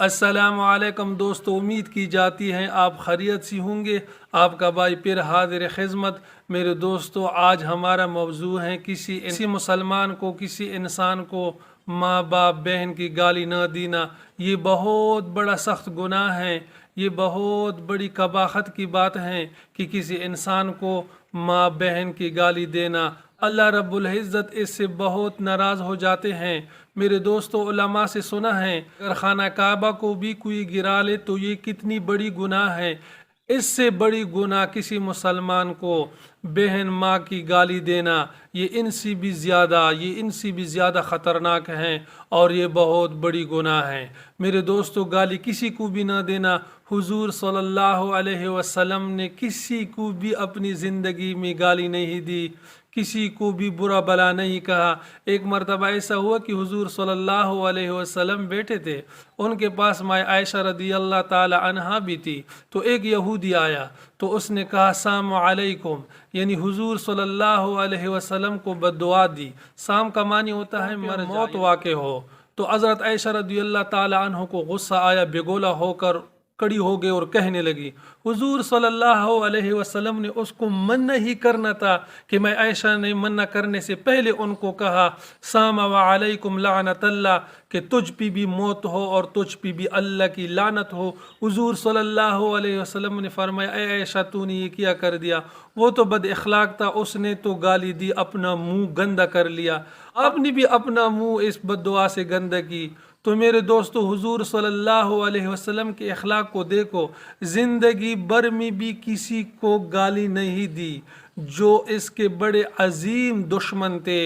अस्सलाम वालेकुम दोस्तों, उम्मीद की जाती है आप खैरियत से होंगे। आपका भाई फिर हाजिर खिदमत। मेरे दोस्तों, आज हमारा मौजू है किसी मुसलमान को, किसी इंसान को माँ बाप बहन की गाली न देना। ये बहुत बड़ा सख्त गुनाह है। ये बहुत बड़ी कबाहत की बात है कि किसी इंसान को माँ बहन की गाली देना। अल्लाह रब्बुल इज़्ज़त इससे बहुत नाराज़ हो जाते हैं। मेरे दोस्तों, उलमा से सुना है अगर खाना काबा को भी कोई गिरा ले तो ये कितनी बड़ी गुनाह है। इससे बड़ी गुनाह किसी मुसलमान को बहन माँ की गाली देना, ये इनसे भी ज़्यादा ख़तरनाक हैं और ये बहुत बड़ी गुनाह है। मेरे दोस्तों, गाली किसी को भी ना देना। हुजूर सल्लल्लाहु अलैहि वसल्लम ने किसी को भी अपनी ज़िंदगी में गाली नहीं दी, किसी को भी बुरा भला नहीं कहा। एक मरतबा ऐसा हुआ कि हुजूर सल्लल्लाहु अलैहि वसल्लम बैठे थे, उनके पास माँ आयशा रदी अल्लाह ताला अन्हा भी थी। तो एक यहूदी आया तो उसने कहा साम अलैकुम, यानी हुजूर सल्लल्लाहु अलैहि वसल्लम को बद्दुआ दी। साम का मानी होता है मौत वाक़े हो। तो हज़रत आयशा रदी अल्लाह ताला अन्हा को गुस्सा आया, बेगोला होकर कड़ी हो गई और कहने लगी। हुजूर सल्लल्लाहु अलैहि वसल्लम ने उसको मन्ना ही करना था कि मैं आयशा ने मन्ना करने से पहले उनको कहा सामा व अलैकुम लानतल्लाह, कि तुझ पे भी मौत हो और तुझ पे भी अल्लाह की लानत हो। हुजूर सल्लल्लाहु अलैहि वसल्लम ने फरमाया, ऐ आयशा तूने ये क्या कर दिया? वो तो बद इखलाक था, उसने तो गाली दी, अपना मुंह गंदा कर लिया। आपने भी अपना मुंह इस बद्दुआ से गंदा की। तो मेरे दोस्तों, हुजूर सल्लल्लाहु अलैहि वसल्लम के अखलाक को देखो। ज़िंदगी भर में भी किसी को गाली नहीं दी। जो इसके बड़े अजीम दुश्मन थे,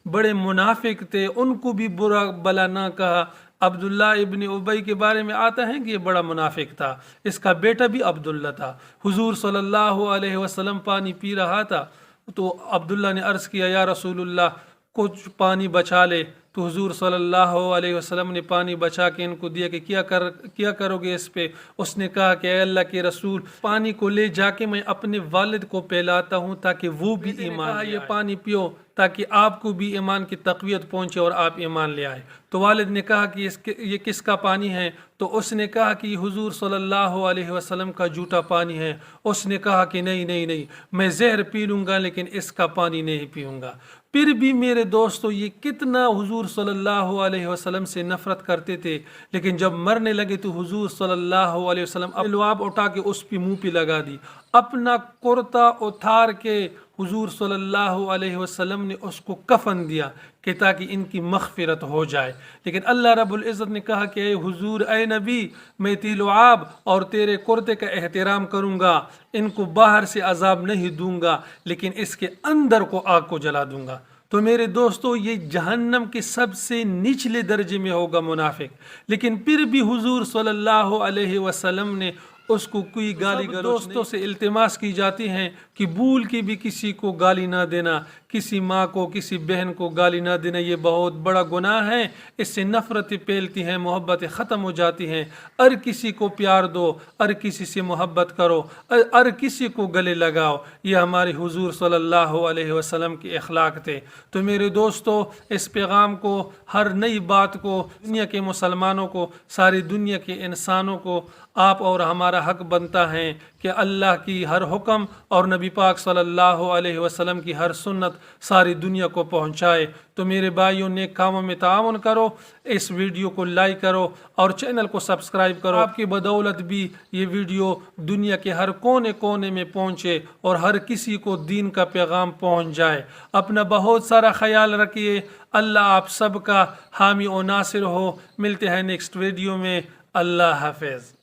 बड़े मुनाफिक थे, उनको भी बुरा भला ना कहा। अब्दुल्ला इब्न उबई के बारे में आता है कि ये बड़ा मुनाफिक था। इसका बेटा भी अब्दुल्ला था। हुजूर सल्लल्लाहु अलैहि वसल्लम पानी पी रहा था तो अब्दुल्ला ने अर्ज़ किया, या रसूलुल्लाह कुछ पानी बचा ले। तो हुजूर सल्लल्लाहु अलैहि वसल्लम ने पानी बचा के इनको दिया कि क्या करोगे इस पे? उसने कहा कि अल्लाह के रसूल, पानी को ले जाके मैं अपने वालिद को पिलाता हूँ ताकि वो भी ईमान, ये पानी पियो ताकि आपको भी ईमान की तक़वियत पहुँचे और आप ईमान ले आए। तो वालिद ने कहा कि ये किसका पानी है? तो उसने कहा कि हुजूर सल्लल्लाहु अलैहि वसल्लम का जूठा पानी है। उसने कहा कि नहीं, मैं जहर पी लूँगा लेकिन इसका पानी नहीं पीऊँगा। फिर भी मेरे दोस्तों, ये कितना हुजूर सल्लल्लाहु अलैहि वसल्लम से नफ़रत करते थे, लेकिन जब मरने लगे तो हुजूर सल्लल्लाहु अलैहि वसल्लम अपने लुआब उठा के उस पे मुंह पे लगा दी। अपना कुर्ता उतार के हुजूर सल्लल्लाहु अलैहि वसल्लम ने उसको कफन दिया कि ताकि इनकी मग़फ़िरत हो जाए। लेकिन अल्लाह रब्बुल इज़्ज़त ने कहा कि हुजूर, ए नबी, मैं तेरे लुआब और तेरे कुर्ते का एहतराम करूँगा, इनको बाहर से अज़ाब नहीं दूँगा लेकिन इसके अंदर को आग को जला दूँगा। तो मेरे दोस्तों, ये जहन्नम के सबसे निचले दर्जे में होगा मुनाफिक। लेकिन फिर भी हुजूर सल्लल्लाहु अलैहि वसल्लम ने उसको कोई गाली गलौज दोस्तों से इल्तिमास की जाती हैं कि भूल के भी किसी को गाली ना देना, किसी माँ को, किसी बहन को गाली ना देना। ये बहुत बड़ा गुनाह है। इससे नफ़रतें फैलती हैं, मोहब्बतें ख़त्म हो जाती हैं। हर किसी को प्यार दो, हर किसी से मोहब्बत करो, हर किसी को गले लगाओ। ये हमारे हुजूर सल्लल्लाहु अलैहि वसल्लम के अखलाक थे। तो मेरे दोस्तों, इस पैगाम को, हर नई बात को दुनिया के मुसलमानों को, सारी दुनिया के इंसानों को आप और हमारा हक बनता है कि अल्लाह की हर हुक्म और नबी पाक सल्लल्लाहु अलैहि वसल्लम की हर सुन्नत सारी दुनिया को पहुँचाए। तो मेरे भाइयों, नेक कामों में ताउन करो, इस वीडियो को लाइक करो और चैनल को सब्सक्राइब करो। आपकी बदौलत भी ये वीडियो दुनिया के हर कोने कोने में पहुँचे और हर किसी को दीन का पैगाम पहुँच जाए। अपना बहुत सारा ख्याल रखिए। अल्लाह आप सबका हामी और नासिर हो। मिलते हैं नेक्स्ट वीडियो में। अल्लाह हाफ़िज़।